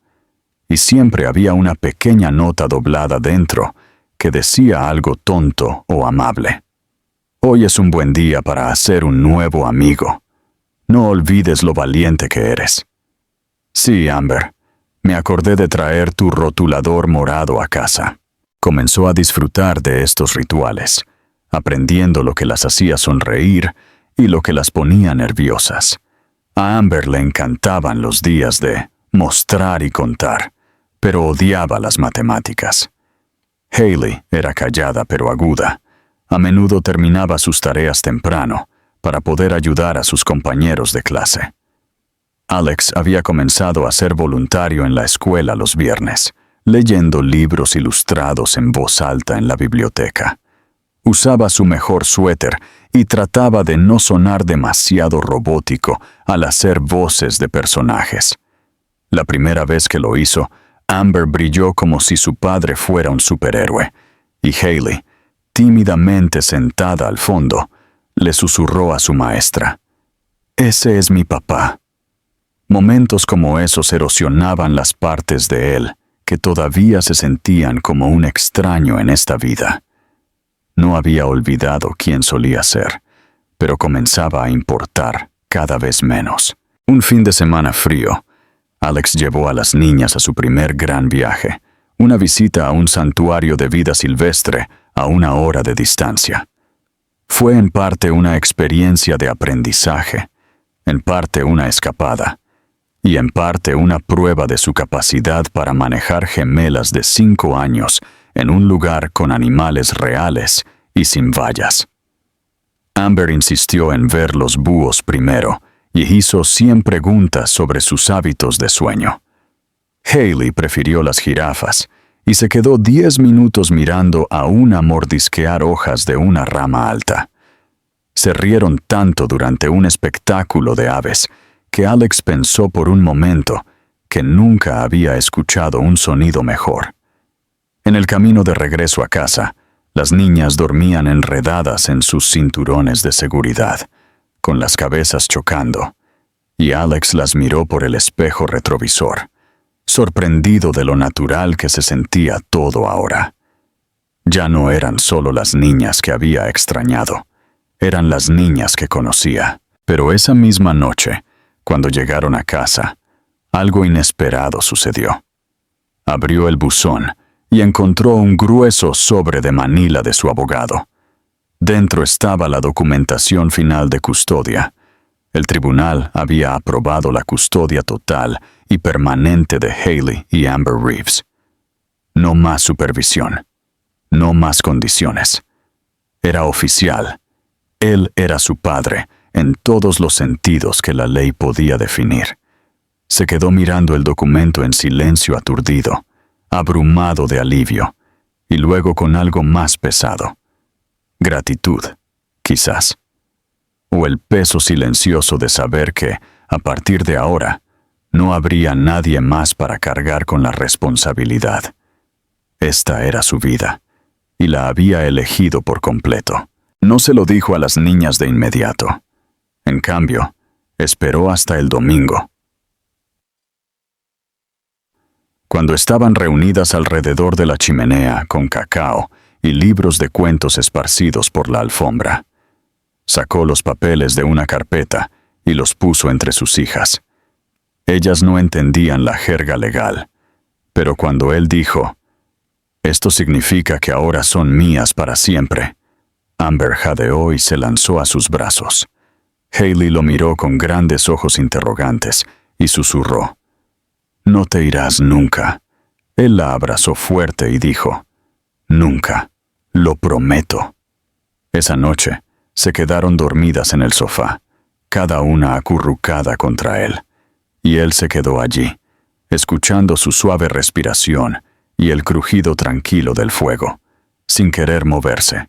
S1: Y siempre había una pequeña nota doblada dentro que decía algo tonto o amable. Hoy es un buen día para hacer un nuevo amigo. No olvides lo valiente que eres. Sí, Amber, me acordé de traer tu rotulador morado a casa. Comenzó a disfrutar de estos rituales, aprendiendo lo que las hacía sonreír y lo que las ponía nerviosas. A Amber le encantaban los días de mostrar y contar, pero odiaba las matemáticas. Hailey era callada pero aguda. A menudo terminaba sus tareas temprano para poder ayudar a sus compañeros de clase. Alex había comenzado a ser voluntario en la escuela los viernes, leyendo libros ilustrados en voz alta en la biblioteca. Usaba su mejor suéter y trataba de no sonar demasiado robótico al hacer voces de personajes. La primera vez que lo hizo, Amber brilló como si su padre fuera un superhéroe, y Hailey, tímidamente sentada al fondo, le susurró a su maestra, «Ese es mi papá». Momentos como esos erosionaban las partes de él que todavía se sentían como un extraño en esta vida. No había olvidado quién solía ser, pero comenzaba a importar cada vez menos. Un fin de semana frío, Alex llevó a las niñas a su primer gran viaje, una visita a un santuario de vida silvestre a 1 hora de distancia. Fue en parte una experiencia de aprendizaje, en parte una escapada, y en parte una prueba de su capacidad para manejar gemelas de 5 años en un lugar con animales reales y sin vallas. Amber insistió en ver los búhos primero y hizo 100 preguntas sobre sus hábitos de sueño. Hailey prefirió las jirafas y se quedó 10 minutos mirando a una mordisquear hojas de una rama alta. Se rieron tanto durante un espectáculo de aves que Alex pensó por un momento que nunca había escuchado un sonido mejor. En el camino de regreso a casa, las niñas dormían enredadas en sus cinturones de seguridad, con las cabezas chocando, y Alex las miró por el espejo retrovisor, sorprendido de lo natural que se sentía todo ahora. Ya no eran solo las niñas que había extrañado, eran las niñas que conocía. Pero esa misma noche, cuando llegaron a casa, algo inesperado sucedió. Abrió el buzón y encontró un grueso sobre de manila de su abogado. Dentro estaba la documentación final de custodia. El tribunal había aprobado la custodia total y permanente de Hailey y Amber Reeves. No más supervisión. No más condiciones. Era oficial. Él era su padre en todos los sentidos que la ley podía definir. Se quedó mirando el documento en silencio aturdido, abrumado de alivio, y luego con algo más pesado. Gratitud, quizás. O el peso silencioso de saber que, a partir de ahora, no habría nadie más para cargar con la responsabilidad. Esta era su vida, y la había elegido por completo. No se lo dijo a las niñas de inmediato. En cambio, esperó hasta el domingo. Cuando estaban reunidas alrededor de la chimenea con cacao y libros de cuentos esparcidos por la alfombra, sacó los papeles de una carpeta y los puso entre sus hijas. Ellas no entendían la jerga legal, pero cuando él dijo, «Esto significa que ahora son mías para siempre», Amber jadeó y se lanzó a sus brazos. Hailey lo miró con grandes ojos interrogantes y susurró, «No te irás nunca». Él la abrazó fuerte y dijo, «Nunca, lo prometo». Esa noche, se quedaron dormidas en el sofá, cada una acurrucada contra él, y él se quedó allí, escuchando su suave respiración y el crujido tranquilo del fuego, sin querer moverse,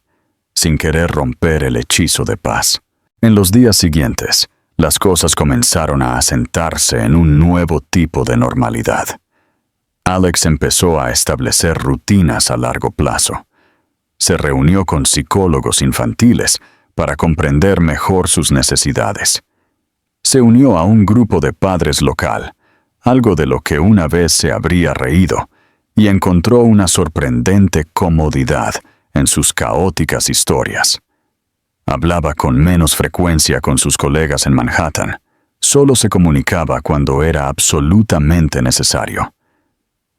S1: sin querer romper el hechizo de paz. En los días siguientes, las cosas comenzaron a asentarse en un nuevo tipo de normalidad. Alex empezó a establecer rutinas a largo plazo. Se reunió con psicólogos infantiles para comprender mejor sus necesidades. Se unió a un grupo de padres local, algo de lo que una vez se habría reído, y encontró una sorprendente comodidad en sus caóticas historias. Hablaba con menos frecuencia con sus colegas en Manhattan. Solo se comunicaba cuando era absolutamente necesario.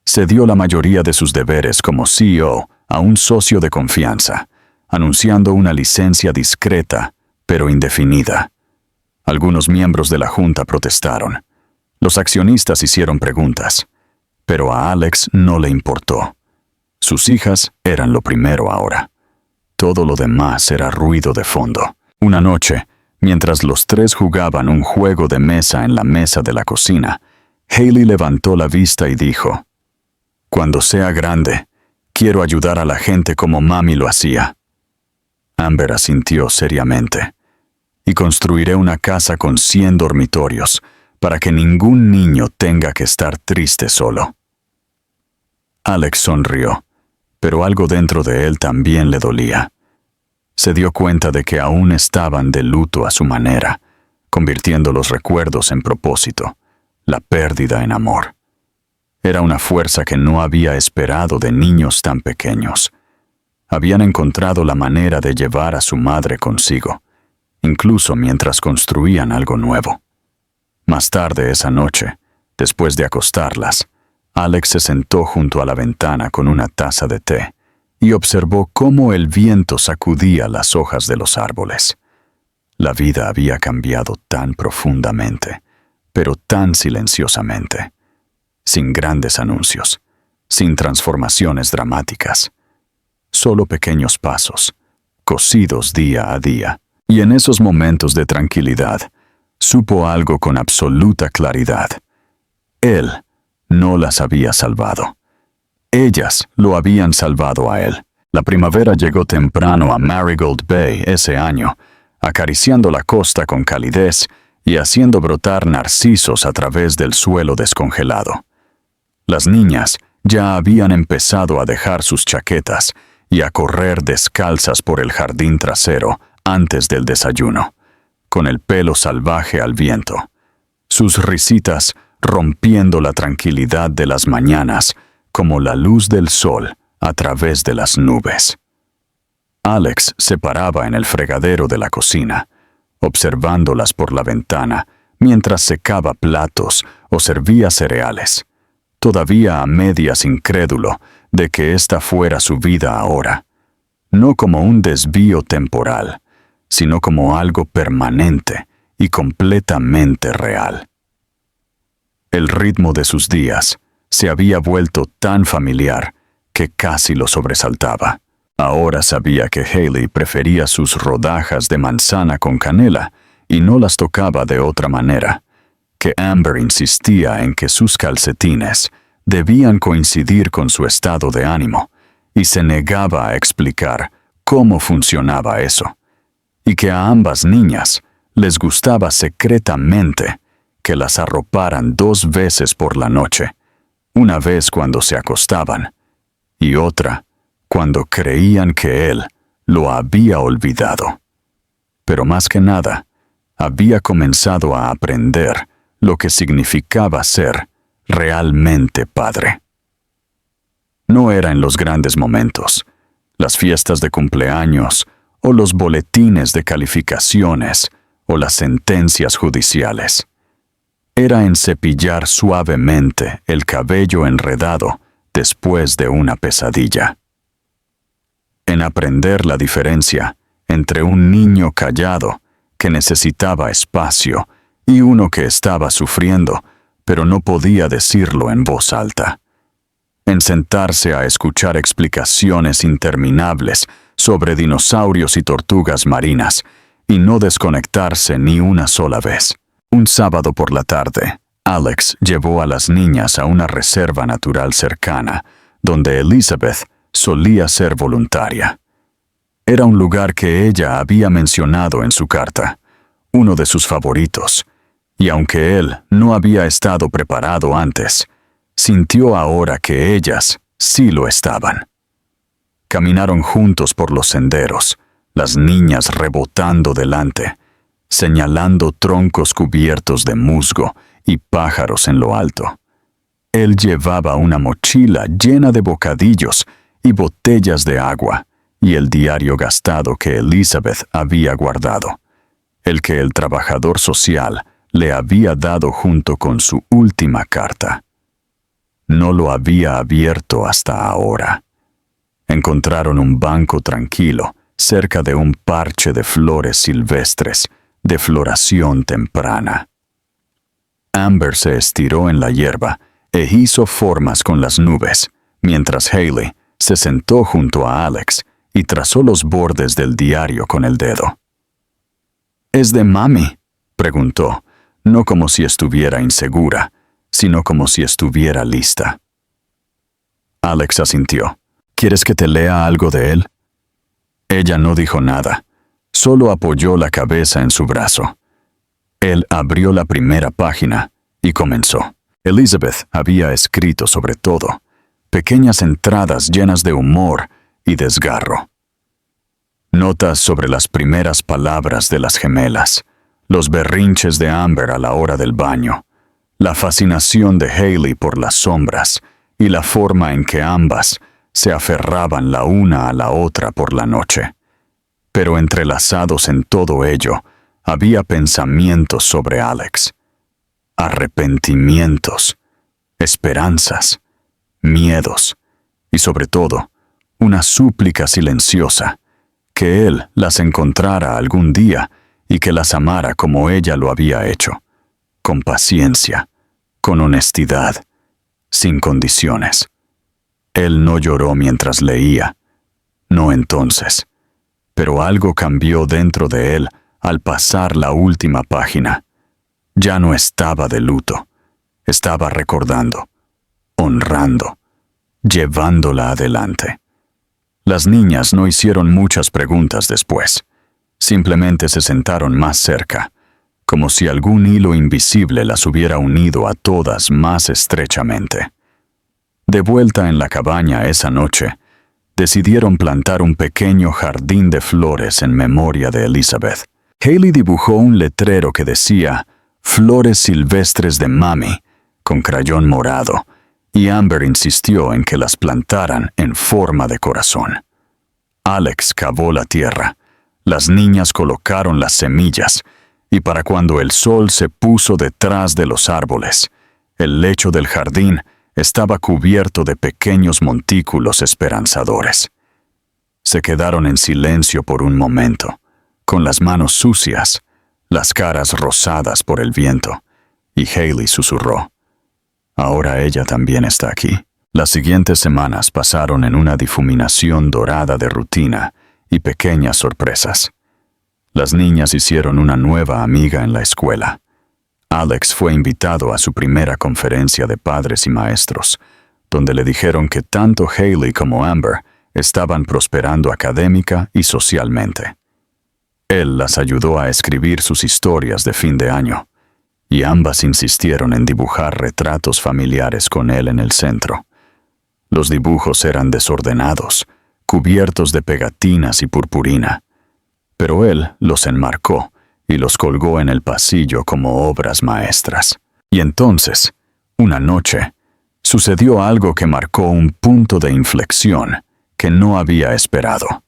S1: Se dio la mayoría de sus deberes como CEO a un socio de confianza, anunciando una licencia discreta, pero indefinida. Algunos miembros de la junta protestaron. Los accionistas hicieron preguntas, pero a Alex no le importó. Sus hijas eran lo primero ahora. Todo lo demás era ruido de fondo. Una noche, mientras los tres jugaban un juego de mesa en la mesa de la cocina, Hailey levantó la vista y dijo, «Cuando sea grande, quiero ayudar a la gente como mami lo hacía». Amber asintió seriamente. «Y construiré una casa con 100 dormitorios, para que ningún niño tenga que estar triste solo». Alex sonrió, pero algo dentro de él también le dolía. Se dio cuenta de que aún estaban de luto a su manera, convirtiendo los recuerdos en propósito, la pérdida en amor. Era una fuerza que no había esperado de niños tan pequeños. Habían encontrado la manera de llevar a su madre consigo, incluso mientras construían algo nuevo. Más tarde esa noche, después de acostarlas, Alex se sentó junto a la ventana con una taza de té y observó cómo el viento sacudía las hojas de los árboles. La vida había cambiado tan profundamente, pero tan silenciosamente, sin grandes anuncios, sin transformaciones dramáticas, solo pequeños pasos, cosidos día a día. Y en esos momentos de tranquilidad, supo algo con absoluta claridad. Él no las había salvado. Ellas lo habían salvado a él. La primavera llegó temprano a Marigold Bay ese año, acariciando la costa con calidez y haciendo brotar narcisos a través del suelo descongelado. Las niñas ya habían empezado a dejar sus chaquetas y a correr descalzas por el jardín trasero antes del desayuno, con el pelo salvaje al viento, sus risitas rompiendo la tranquilidad de las mañanas como la luz del sol a través de las nubes. Alex se paraba en el fregadero de la cocina, observándolas por la ventana mientras secaba platos o servía cereales, todavía a medias incrédulo de que esta fuera su vida ahora, no como un desvío temporal, sino como algo permanente y completamente real. El ritmo de sus días se había vuelto tan familiar que casi lo sobresaltaba. Ahora sabía que Hailey prefería sus rodajas de manzana con canela y no las tocaba de otra manera, que Amber insistía en que sus calcetines debían coincidir con su estado de ánimo y se negaba a explicar cómo funcionaba eso, y que a ambas niñas les gustaba secretamente que las arroparan 2 veces por la noche, una vez cuando se acostaban y otra cuando creían que él lo había olvidado. Pero más que nada, había comenzado a aprender lo que significaba ser realmente padre. No era en los grandes momentos, las fiestas de cumpleaños, o los boletines de calificaciones, o las sentencias judiciales. Era en cepillar suavemente el cabello enredado después de una pesadilla. En aprender la diferencia entre un niño callado que necesitaba espacio y uno que estaba sufriendo, pero no podía decirlo en voz alta. En sentarse a escuchar explicaciones interminables sobre dinosaurios y tortugas marinas, y no desconectarse ni una sola vez. Un sábado por la tarde, Alex llevó a las niñas a una reserva natural cercana, donde Elizabeth solía ser voluntaria. Era un lugar que ella había mencionado en su carta, uno de sus favoritos, y aunque él no había estado preparado antes, sintió ahora que ellas sí lo estaban. Caminaron juntos por los senderos, las niñas rebotando delante, señalando troncos cubiertos de musgo y pájaros en lo alto. Él llevaba una mochila llena de bocadillos y botellas de agua y el diario gastado que Elizabeth había guardado, el que el trabajador social le había dado junto con su última carta. No lo había abierto hasta ahora. Encontraron un banco tranquilo cerca de un parche de flores silvestres de floración temprana. Amber se estiró en la hierba e hizo formas con las nubes, mientras Hailey se sentó junto a Alex y trazó los bordes del diario con el dedo. «¿Es de mami?», preguntó, no como si estuviera insegura, sino como si estuviera lista. Alex asintió. «¿Quieres que te lea algo de él?». Ella no dijo nada, solo apoyó la cabeza en su brazo. Él abrió la primera página y comenzó. Elizabeth había escrito sobre todo, pequeñas entradas llenas de humor y desgarro. Notas sobre las primeras palabras de las gemelas, los berrinches de Amber a la hora del baño, la fascinación de Hailey por las sombras y la forma en que ambas se aferraban la una a la otra por la noche. Pero entrelazados en todo ello, había pensamientos sobre Alex, arrepentimientos, esperanzas, miedos y sobre todo, una súplica silenciosa, que él las encontrara algún día y que las amara como ella lo había hecho, con paciencia, con honestidad, sin condiciones. Él no lloró mientras leía, no entonces, pero algo cambió dentro de él al pasar la última página. Ya no estaba de luto, estaba recordando, honrando, llevándola adelante. Las niñas no hicieron muchas preguntas después. Simplemente se sentaron más cerca, como si algún hilo invisible las hubiera unido a todas más estrechamente. De vuelta en la cabaña esa noche, decidieron plantar un pequeño jardín de flores en memoria de Elizabeth. Haley dibujó un letrero que decía «Flores silvestres de Mami», con crayón morado, y Amber insistió en que las plantaran en forma de corazón. Alex cavó la tierra, las niñas colocaron las semillas, y para cuando el sol se puso detrás de los árboles, el lecho del jardín estaba cubierto de pequeños montículos esperanzadores. Se quedaron en silencio por un momento, con las manos sucias, las caras rosadas por el viento, y Haley susurró: «Ahora ella también está aquí». Las siguientes semanas pasaron en una difuminación dorada de rutina y pequeñas sorpresas. Las niñas hicieron una nueva amiga en la escuela. Alex fue invitado a su primera conferencia de padres y maestros, donde le dijeron que tanto Haley como Amber estaban prosperando académica y socialmente. Él las ayudó a escribir sus historias de fin de año, y ambas insistieron en dibujar retratos familiares con él en el centro. Los dibujos eran desordenados, cubiertos de pegatinas y purpurina, pero él los enmarcó y los colgó en el pasillo como obras maestras. Y entonces, una noche, sucedió algo que marcó un punto de inflexión que no había esperado.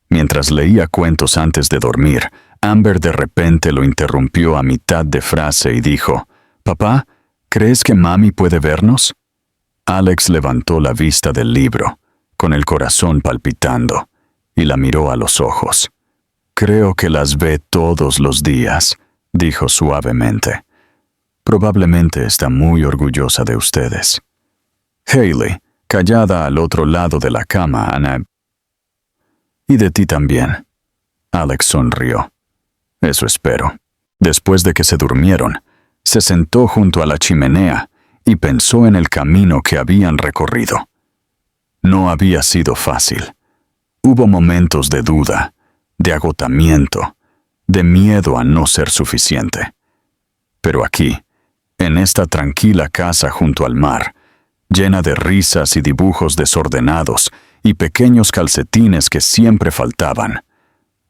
S1: Mientras leía cuentos antes de dormir, Amber de repente lo interrumpió a mitad de frase y dijo: «Papá, ¿crees que Mami puede vernos?». Alex levantó la vista del libro, con el corazón palpitando, y la miró a los ojos. «Creo que las ve todos los días», dijo suavemente. «Probablemente está muy orgullosa de ustedes». Haley, callada al otro lado de la cama, «Y de ti también». Alex sonrió. «Eso espero». Después de que se durmieron, se sentó junto a la chimenea y pensó en el camino que habían recorrido. No había sido fácil. Hubo momentos de duda, de agotamiento, de miedo a no ser suficiente. Pero aquí, en esta tranquila casa junto al mar, llena de risas y dibujos desordenados y pequeños calcetines que siempre faltaban,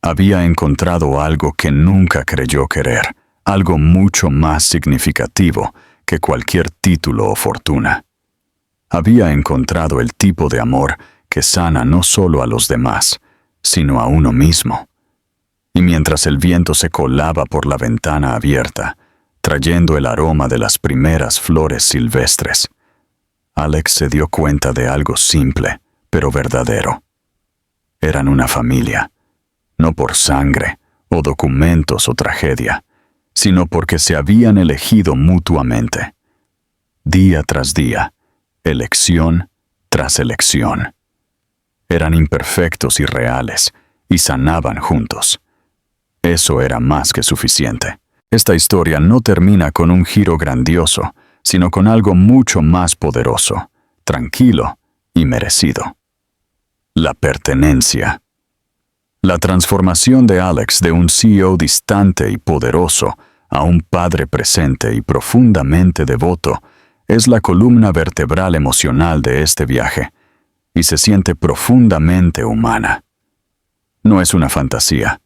S1: había encontrado algo que nunca creyó querer, algo mucho más significativo que cualquier título o fortuna. Había encontrado el tipo de amor que sana no solo a los demás, sino a uno mismo. Y mientras el viento se colaba por la ventana abierta, trayendo el aroma de las primeras flores silvestres, Alex se dio cuenta de algo simple, pero verdadero. Eran una familia, no por sangre, o documentos o tragedia, sino porque se habían elegido mutuamente. Día tras día, elección tras elección. Eran imperfectos y reales, y sanaban juntos. Eso era más que suficiente. Esta historia no termina con un giro grandioso, sino con algo mucho más poderoso, tranquilo y merecido. La pertenencia. La transformación de Alex de un CEO distante y poderoso a un padre presente y profundamente devoto es la columna vertebral emocional de este viaje, y se siente profundamente humana. No es una fantasía,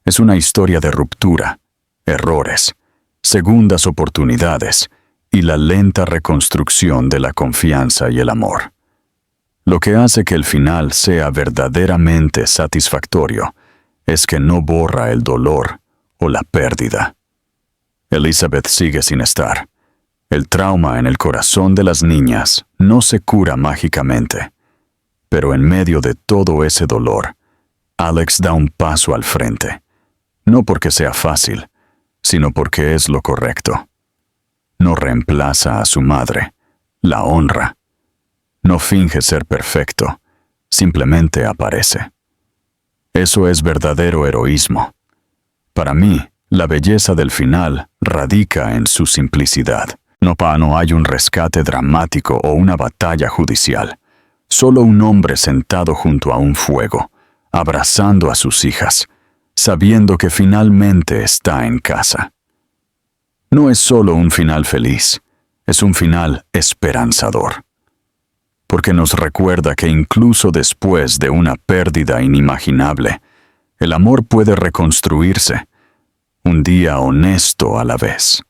S1: es una historia de ruptura, errores, segundas oportunidades y la lenta reconstrucción de la confianza y el amor. Lo que hace que el final sea verdaderamente satisfactorio es que no borra el dolor o la pérdida. Elizabeth sigue sin estar. El trauma en el corazón de las niñas no se cura mágicamente. Pero en medio de todo ese dolor, Alex da un paso al frente. No porque sea fácil, sino porque es lo correcto. No reemplaza a su madre, la honra. No finge ser perfecto, simplemente aparece. Eso es verdadero heroísmo. Para mí, la belleza del final radica en su simplicidad. No hay un rescate dramático o una batalla judicial. Solo un hombre sentado junto a un fuego, abrazando a sus hijas, sabiendo que finalmente está en casa. No es solo un final feliz, es un final esperanzador. Porque nos recuerda que incluso después de una pérdida inimaginable, el amor puede reconstruirse, un día honesto a la vez.